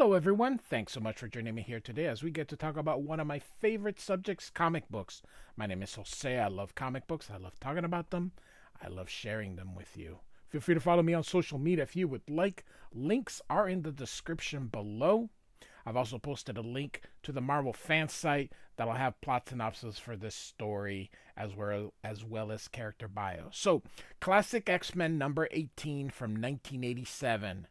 Hello, everyone. Thanks so much for joining me here today as we get to talk about one of my favorite subjects, comic books. My name is Jose. I love comic books. I love talking about them. I love sharing them with you. Feel free to follow me on social media if you would like. Links are in the description below. I've also posted a link to the Marvel fan site that'll have plot synopsis for this story as well as character bio. So, Classic X-Men number 18 from 1987.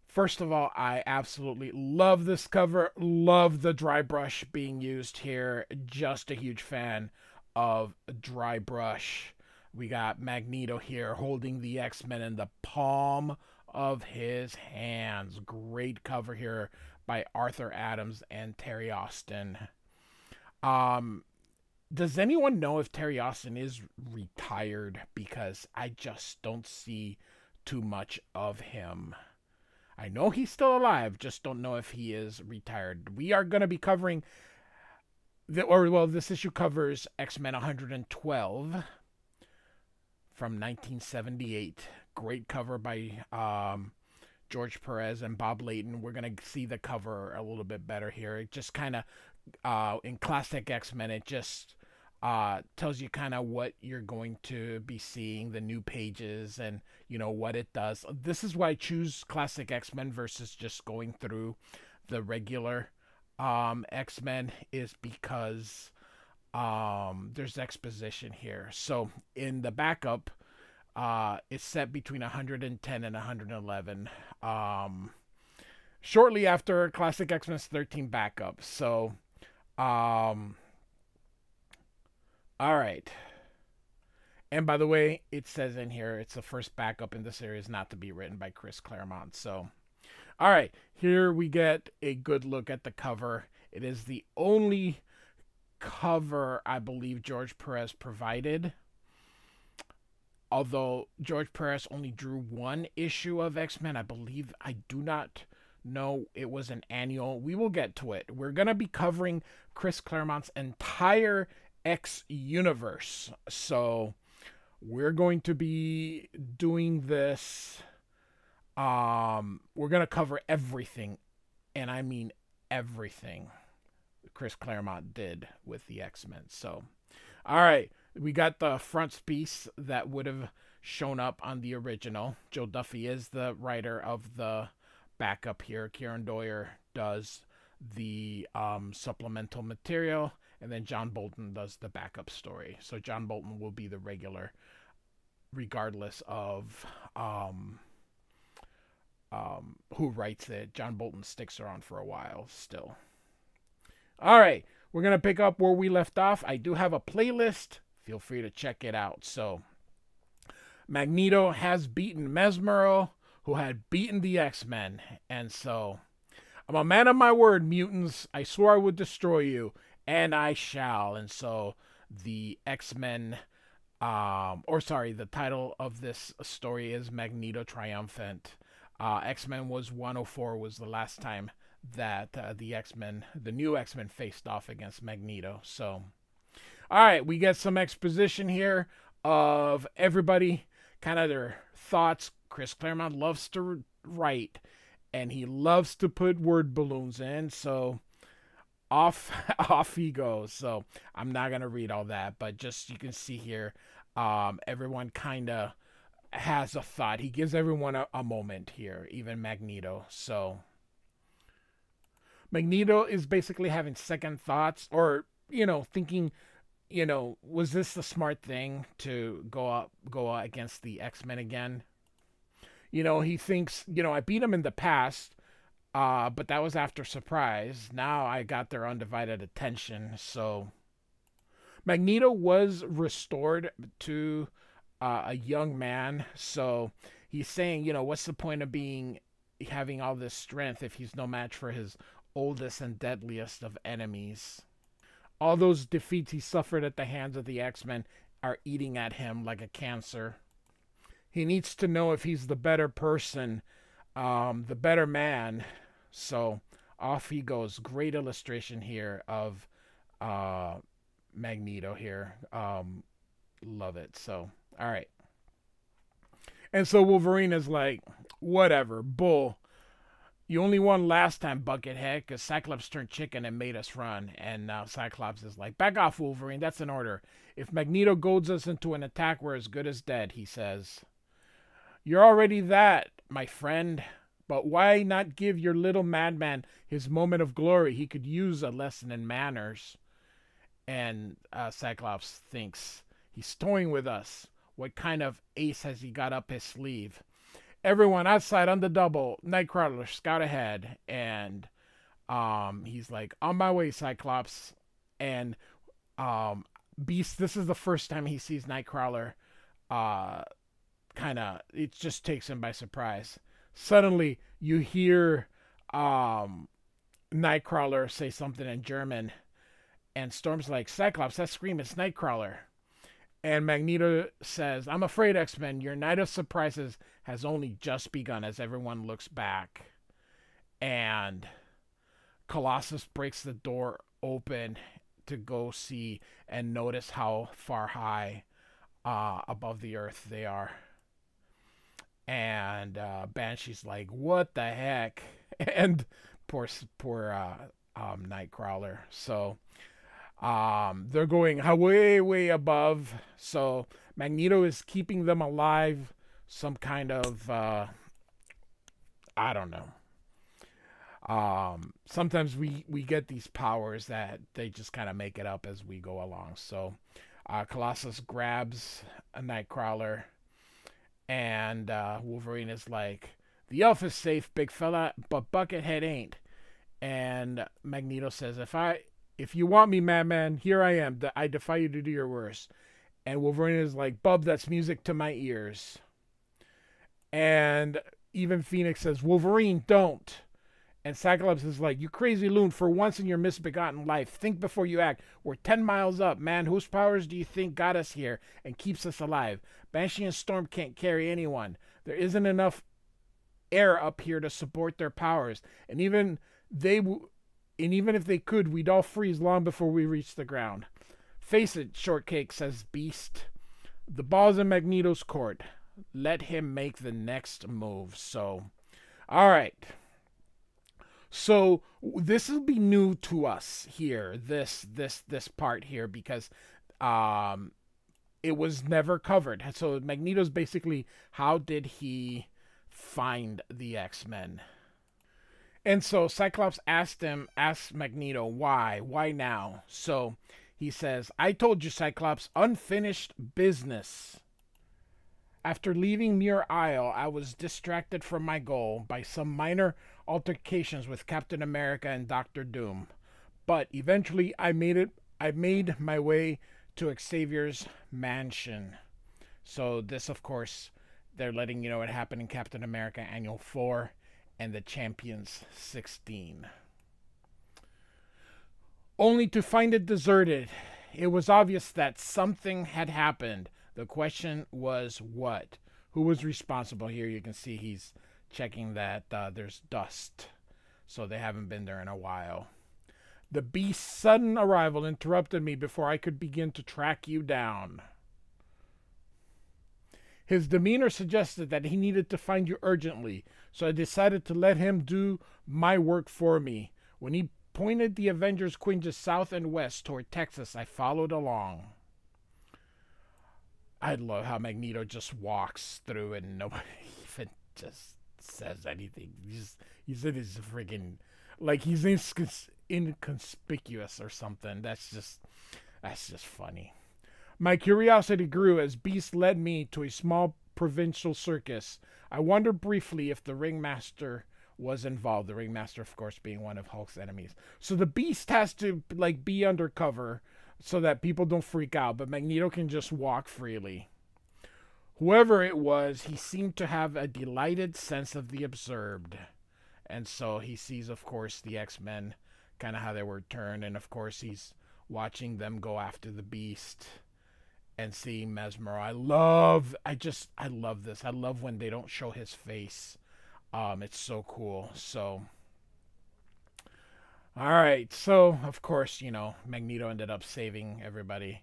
First of all, I absolutely love this cover. Love the dry brush being used here. Just a huge fan of dry brush. We got Magneto here holding the X-Men in the palm of his hands. Great cover here by Arthur Adams and Terry Austin. Does anyone know if Terry Austin is retired? Because I just don't see too much of him. I know he's still alive, just don't know if he is retired. We are going to be covering, this issue covers X-Men 112 from 1978. Great cover by George Perez and Bob Layton. We're going to see the cover a little bit better here. It just kind of, in classic X-Men, it just tells you kind of what you're going to be seeing, the new pages, and you know what it does. This is why I choose classic X-Men versus just going through the regular X-Men, is because there's exposition here. So in the backup, it's set between 110 and 111, shortly after classic X-Men's 13 backup. So all right. And by the way, it says in here it's the first backup in the series not to be written by Chris Claremont. So, all right, here we get a good look at the cover. It is the only cover I believe George Perez provided. Although George Perez only drew one issue of X-Men, I believe. I do not know it was an annual. We will get to it. We're going to be covering Chris Claremont's entire X universe. So we're going to be doing this. We're going to cover everything, and I mean everything Chris Claremont did with the X-Men. So, all right, we got the frontispiece that would have shown up on the original. Joe Duffy is the writer of the backup here. Kieran Doyer does the supplemental material. And then John Bolton does the backup story. So John Bolton will be the regular, regardless of who writes it. John Bolton sticks around for a while still. All right, we're going to pick up where we left off. I do have a playlist. Feel free to check it out. So Magneto has beaten Mesmero, who had beaten the X-Men. And so, I'm a man of my word, mutants. I swore I would destroy you. And I shall. And so the X-Men, the title of this story is Magneto Triumphant. X-Men was 104 was the last time that the new X-Men faced off against Magneto. So, all right, we get some exposition here of everybody, kind of their thoughts. Chris Claremont loves to write, and he loves to put word balloons in. So off he goes. So I'm not gonna read all that, but just you can see here, everyone kind of has a thought. He gives everyone a moment here, even Magneto. So Magneto is basically having second thoughts, or thinking, was this the smart thing to go against the X-Men again? He thinks, I beat him in the past. But that was after Surprise. Now I got their undivided attention. So Magneto was restored to a young man. So he's saying, what's the point of having all this strength if he's no match for his oldest and deadliest of enemies? All those defeats he suffered at the hands of the X-Men are eating at him like a cancer. He needs to know if he's the better person, the better man. So off he goes. Great illustration here of Magneto here. Love it. So, all right. And so Wolverine is like, whatever, bull. You only won last time, Buckethead, because Cyclops turned chicken and made us run. And now Cyclops is like, back off, Wolverine. That's an order. If Magneto goads us into an attack, we're as good as dead, he says. You're already that, my friend. But why not give your little madman his moment of glory? He could use a lesson in manners. And Cyclops thinks, he's toying with us. What kind of ace has he got up his sleeve? Everyone outside on the double. Nightcrawler, scout ahead. And he's like, on my way, Cyclops. And Beast, this is the first time he sees Nightcrawler. It just takes him by surprise. Suddenly, you hear Nightcrawler say something in German. And Storm's like, Cyclops, that scream is Nightcrawler. And Magneto says, I'm afraid, X-Men, your night of surprises has only just begun, as everyone looks back. And Colossus breaks the door open to go see and notice how far high above the earth they are. And Banshee's like, what the heck? And poor Nightcrawler. So they're going way, way above. So Magneto is keeping them alive. Some kind of, I don't know. Sometimes we get these powers that they just kind of make it up as we go along. So Colossus grabs a Nightcrawler. And Wolverine is like, the elf is safe, big fella, but Buckethead ain't. And Magneto says, if you want me, madman, here I am. I defy you to do your worst. And Wolverine is like, bub, that's music to my ears. And even Phoenix says, Wolverine, don't. And Cyclops is like, you crazy loon, for once in your misbegotten life, think before you act. We're 10 miles up, man. Whose powers do you think got us here and keeps us alive? Banshee and Storm can't carry anyone. There isn't enough air up here to support their powers. And even if they could, we'd all freeze long before we reach the ground. Face it, Shortcake, says Beast. The ball's in Magneto's court. Let him make the next move. So, all right. So this will be new to us here, this part here, because it was never covered. So Magneto's basically, how did he find the X-Men? And so Cyclops asks Magneto, why now? So he says, I told you, Cyclops, unfinished business. After leaving Muir Isle, I was distracted from my goal by some minor altercations with Captain America and Doctor Doom. But eventually I made my way to Xavier's mansion. So this, of course, they're letting you know what happened in Captain America Annual 4 and the Champions 16. Only to find it deserted. It was obvious that something had happened. The question was what? Who was responsible? Here you can see he's checking that there's dust. So they haven't been there in a while. The Beast's sudden arrival interrupted me before I could begin to track you down. His demeanor suggested that he needed to find you urgently, so I decided to let him do my work for me. When he pointed the Avengers Quinges south and west toward Texas, I followed along. I love how Magneto just walks through and nobody even just says anything. He's in his friggin', like he's inconspicuous or something. That's just funny. My curiosity grew as Beast led me to a small provincial circus. I wondered briefly if the ringmaster was involved. The ringmaster, of course, being one of Hulk's enemies. So the Beast has to be undercover so that people don't freak out, but Magneto can just walk freely. Whoever it was, he seemed to have a delighted sense of the absurd. And so he sees, of course, the X-Men, kind of how they were turned, and of course he's watching them go after the Beast and seeing Mesmero. I love this. I love when they don't show his face. It's so cool. So all right, so of course, Magneto ended up saving everybody.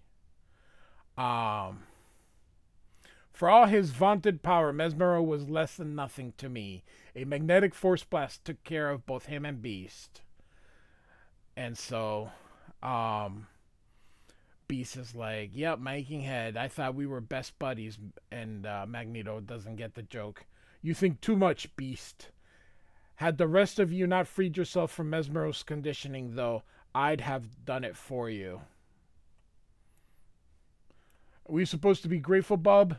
For all his vaunted power, Mesmero was less than nothing to me. A magnetic force blast took care of both him and Beast. And so, Beast is like, yep, my aching head. I thought we were best buddies. And Magneto doesn't get the joke. You think too much, Beast. Had the rest of you not freed yourself from Mesmero's conditioning, though, I'd have done it for you. Are we supposed to be grateful, bub?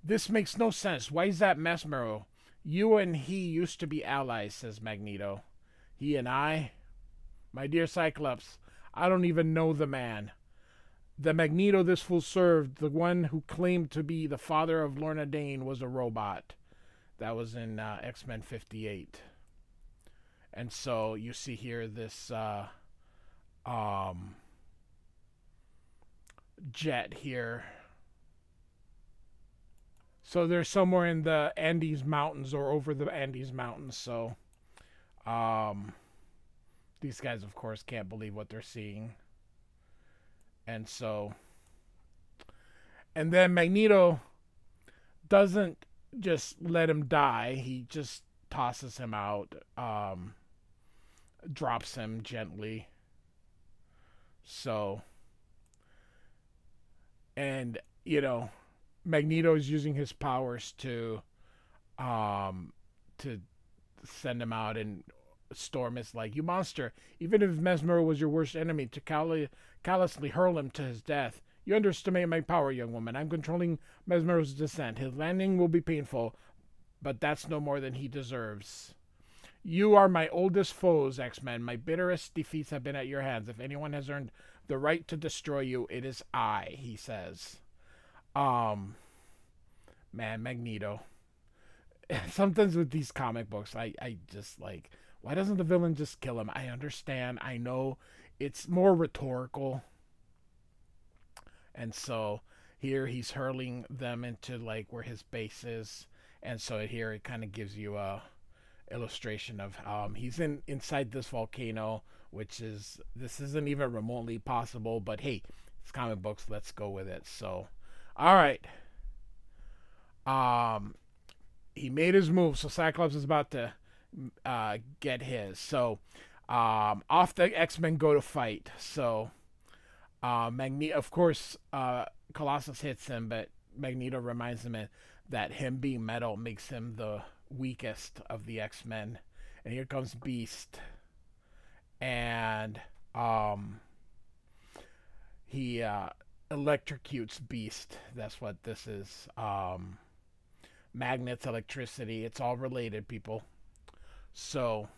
This makes no sense. Why is that Mesmero? You and he used to be allies, says Magneto. He and I? My dear Cyclops, I don't even know the man. The Magneto this fool served, the one who claimed to be the father of Lorna Dane, was a robot. That was in X-Men 58. And so you see here this jet here. So they're somewhere in the Andes Mountains or over the Andes Mountains. So these guys, of course, can't believe what they're seeing. And so, and then Magneto doesn't just let him die. He just tosses him out, drops him gently. So, and, you know, Magneto is using his powers to send him out, and Storm is like, you monster, even if Mesmero was your worst enemy, to callously hurl him to his death. You underestimate my power, young woman. I'm controlling Mesmero's descent. His landing will be painful, but that's no more than he deserves. You are my oldest foes, X-Men. My bitterest defeats have been at your hands. If anyone has earned the right to destroy you, it is I, he says. Man, Magneto. Sometimes with these comic books, I just like, why doesn't the villain just kill him? I understand. I know it's more rhetorical. And so here he's hurling them into like where his base is. And so here it kind of gives you a illustration of he's inside this volcano, which is, this isn't even remotely possible, but hey, it's comic books, let's go with it. So all right, he made his move, so Cyclops is about to get his. So off the X-Men go to fight. So Magneto, of course, Colossus hits him, but Magneto reminds him that him being metal makes him the weakest of the X-Men. And here comes Beast, and he electrocutes Beast. That's what this is. Magnets, electricity, it's all related, people. So,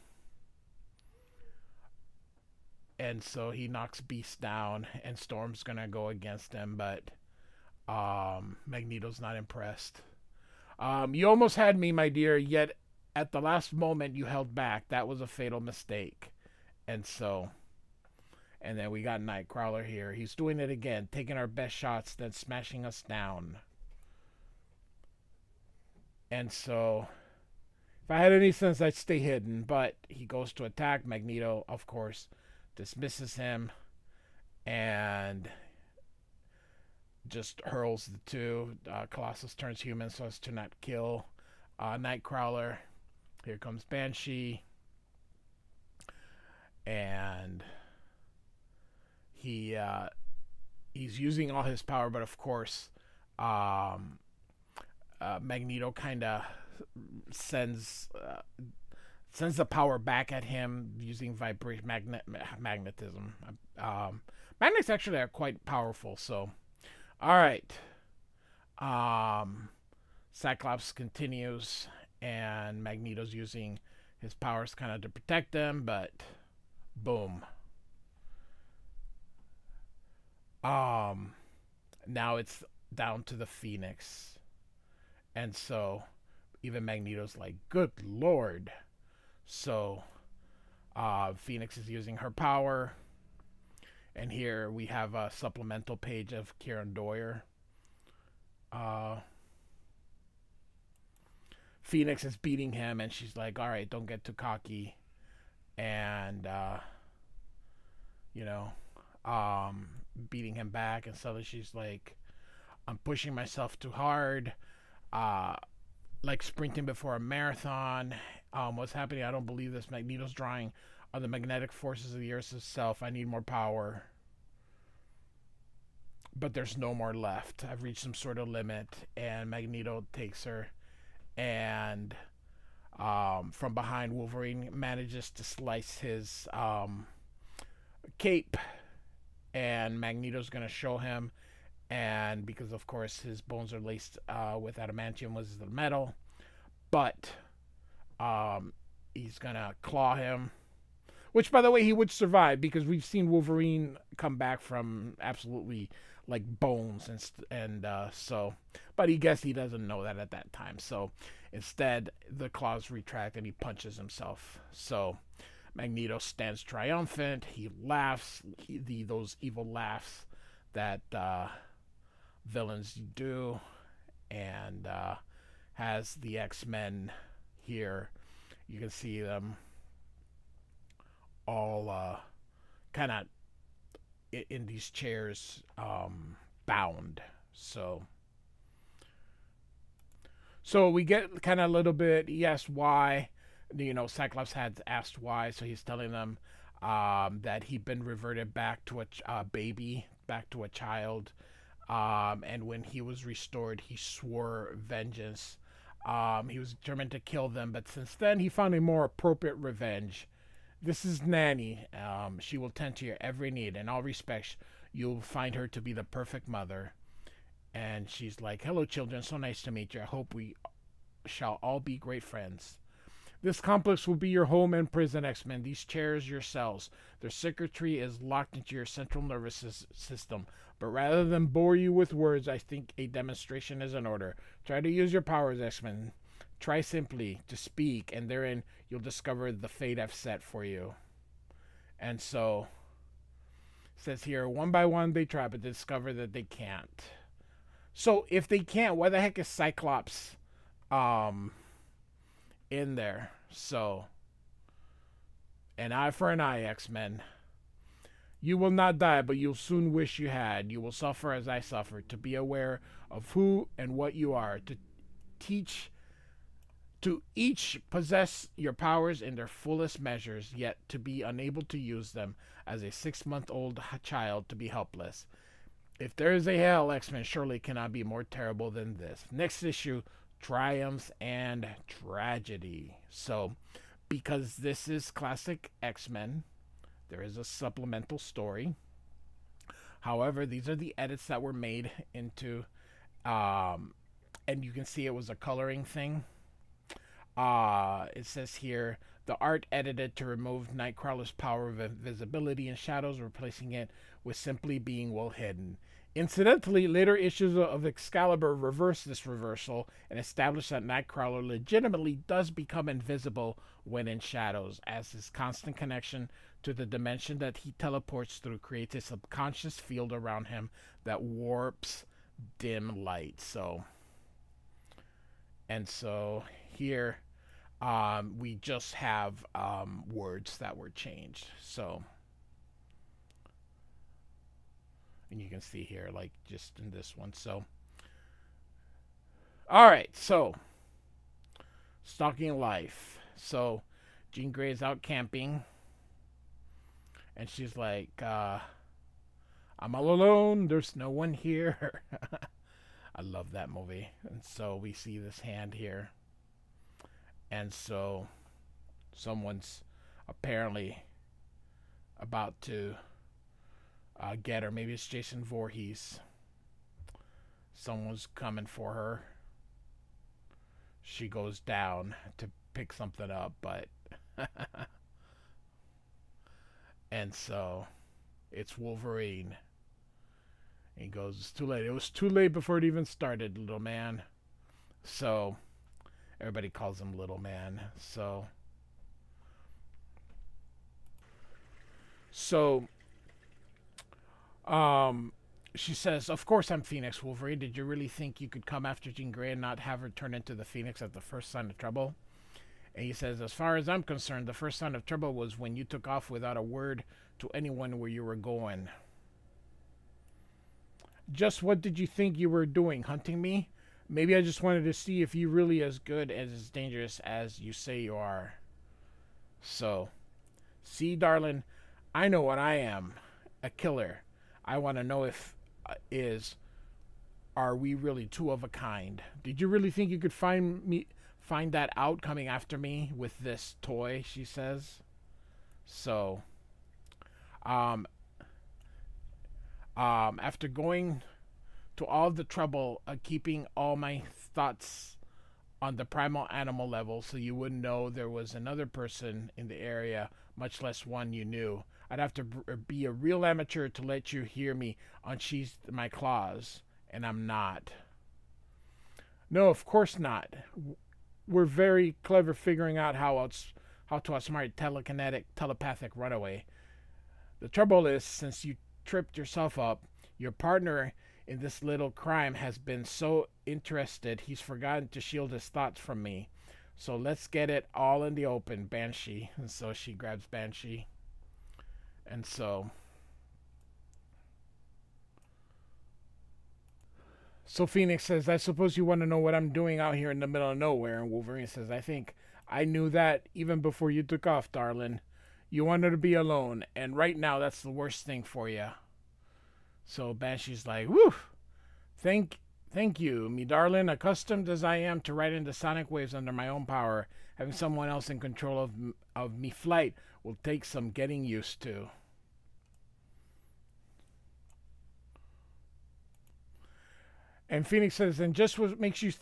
and so he knocks Beast down, and Storm's gonna go against him, but Magneto's not impressed. You almost had me, my dear, yet at the last moment you held back. That was a fatal mistake. And so, and then we got Nightcrawler here. He's doing it again, taking our best shots, then smashing us down. And so, if I had any sense, I'd stay hidden. But he goes to attack. Magneto, of course, dismisses him and just hurls the two. Colossus turns human so as to not kill Nightcrawler. Here comes Banshee. And he's using all his power, but of course, Magneto kind of sends the power back at him using magnetism. Magnets actually are quite powerful. So, all right. Cyclops continues, and Magneto's using his powers kind of to protect them, but boom. Now it's down to the Phoenix. And so even Magneto's like, good lord. So Phoenix is using her power. And here we have a supplemental page of Kieran Doyer. Phoenix is beating him, and she's like, all right, don't get too cocky. And, you know, beating him back. And suddenly she's like, I'm pushing myself too hard. Like sprinting before a marathon. What's happening? I don't believe this. Magneto's drawing on the magnetic forces of the Earth itself. I need more power. But there's no more left. I've reached some sort of limit. And Magneto takes her. And from behind, Wolverine manages to slice his cape. And Magneto's going to show him. And because, of course, his bones are laced with adamantium, was the metal. But he's going to claw him. Which, by the way, he would survive because we've seen Wolverine come back from absolutely like bones and so. But he guess he doesn't know that at that time. So instead, the claws retract and he punches himself. So Magneto stands triumphant. He laughs. Those evil laughs that villains do, and has the X-Men here. You can see them all kind of in these chairs, bound. So we get kind of a little bit, yes, why. Cyclops had asked why, so he's telling them that he'd been reverted back to a baby, back to a child. And when he was restored, he swore vengeance. He was determined to kill them, but since then he found a more appropriate revenge. This is Nanny. She will tend to your every need. In all respects, you'll find her to be the perfect mother. And she's like, hello, children. So nice to meet you. I hope we shall all be great friends. This complex will be your home and prison, X-Men. These chairs, your cells. Their circuitry is locked into your central nervous system. But rather than bore you with words, I think a demonstration is in order. Try to use your powers, X-Men. Try simply to speak, and therein you'll discover the fate I've set for you. And so, it says here, one by one they try, but they discover that they can't. So, if they can't, why the heck is Cyclops in there? So, an eye for an eye, X-Men. You will not die, but you'll soon wish you had. You will suffer as I suffered. To be aware of who and what you are. To each possess your powers in their fullest measures, yet to be unable to use them as a 6-month-old child to be helpless. If there is a hell, X-Men surely cannot be more terrible than this. Next issue, Triumphs and Tragedy. So, because this is classic X-Men, there is a supplemental story. However, these are the edits that were made into, and you can see it was a coloring thing. It says here, the art edited to remove Nightcrawler's power of invisibility and shadows, replacing it with simply being well hidden. Incidentally, later issues of Excalibur reverse this reversal and establish that Nightcrawler legitimately does become invisible when in shadows, as his constant connection to the dimension that he teleports through creates a subconscious field around him that warps dim light. So here we just have words that were changed. So, and you can see here, like just in this one. So, all right. So, Stalking Life. So, Jean Grey is out camping, and she's like, "I'm all alone. There's no one here." I love that movie. And so we see this hand here. And so someone's apparently about to get her. Maybe it's Jason Voorhees. Someone's coming for her. She goes down to pick something up, but and so it's Wolverine. He goes, it's too late. It was too late before it even started, little man. So, everybody calls him little man. So, she says, of course I'm Phoenix, Wolverine. Did you really think you could come after Jean Grey and not have her turn into the Phoenix at the first sign of trouble? And he says, as far as I'm concerned, the first sign of trouble was when you took off without a word to anyone where you were going. Just what did you think you were doing, hunting me? Maybe I just wanted to see if you really as good and as dangerous as you say you are. So, see, darling, I know what I am. A killer. I want to know if is are we really two of a kind? Did you really think you could find that out coming after me with this toy, she says. So, um after going to all the trouble of keeping all my thoughts on the primal animal level so you wouldn't know there was another person in the area, much less one you knew. I'd have to be a real amateur to let you hear me unsheath my claws, and I'm not. No, of course not. We're very clever figuring out how to outsmart telepathic runaway. The trouble is, since you tripped yourself up, your partner in this little crime has been so interested he's forgotten to shield his thoughts from me. So let's get it all in the open, Banshee. And so she grabs Banshee. And so Phoenix says, I suppose you want to know what I'm doing out here in the middle of nowhere. And Wolverine says, I think I knew that even before you took off, darling. You wanted to be alone, and right now that's the worst thing for you. So Banshee's like, whew, thank you, me darling. Accustomed as I am to riding the sonic waves under my own power, having someone else in control of me flight will take some getting used to. And Phoenix says, and just what makes you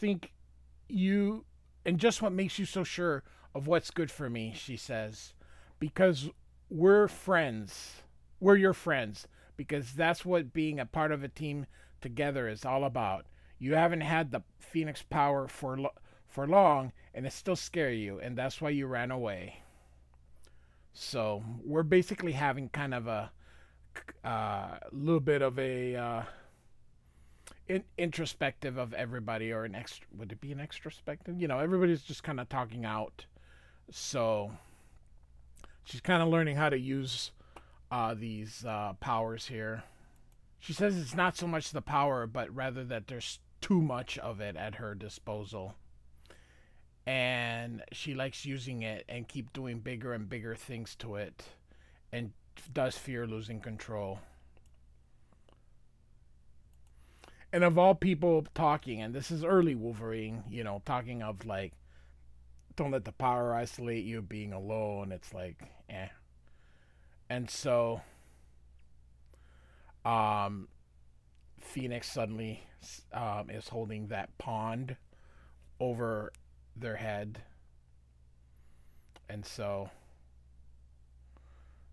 so sure of what's good for me, she says, because we're friends. We're your friends. Because that's what being a part of a team together is all about. You haven't had the Phoenix power for long, and it still scares you, and that's why you ran away. So we're basically having kind of a little bit of a introspective of everybody, or would it be an extrospective? You know, everybody's just kind of talking out. So she's kind of learning how to use these powers here. She says it's not so much the power, but rather that there's too much of it at her disposal. And she likes using it and keep doing bigger and bigger things to it, and does fear losing control. And of all people talking, and this is early Wolverine, you know, talking of like, don't let the power isolate you, being alone, it's like, eh. And so, Phoenix suddenly is holding that pond over their head. And so,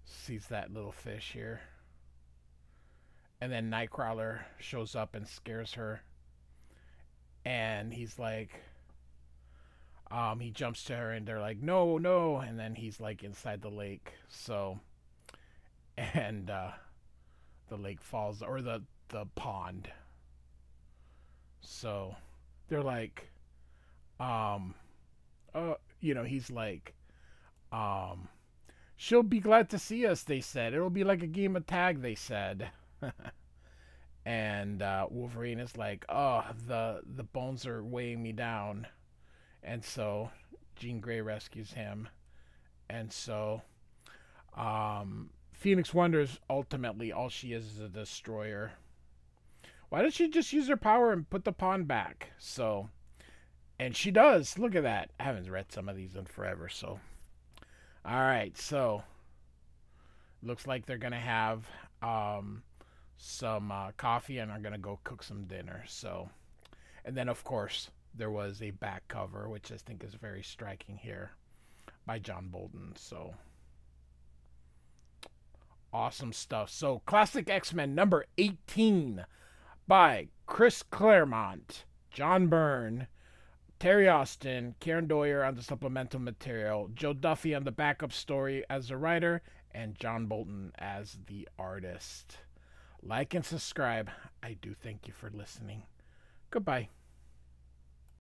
sees that little fish here. And then Nightcrawler shows up and scares her. And he's like, he jumps to her and they're like, no, no. And then he's like inside the lake. So, and the lake falls, or the pond. So they're like, you know, he's like, she'll be glad to see us, they said. It'll be like a game of tag, they said. And Wolverine is like, oh, the bones are weighing me down. And so Jean Grey rescues him. And so Phoenix wonders, ultimately, all she is a destroyer. Why doesn't she just use her power and put the pond back? So, and she does. Look at that. I haven't read some of these in forever, so. Alright, so. Looks like they're going to have some coffee and are going to go cook some dinner. So, and then, of course, there was a back cover, which I think is very striking here, by John Bolton. So, awesome stuff. So, Classic X-Men number 18 by Chris Claremont, John Byrne, Terry Austin, Karen Doyer on the supplemental material, Joe Duffy on the backup story as the writer, and John Bolton as the artist. Like and subscribe. I do thank you for listening. Goodbye.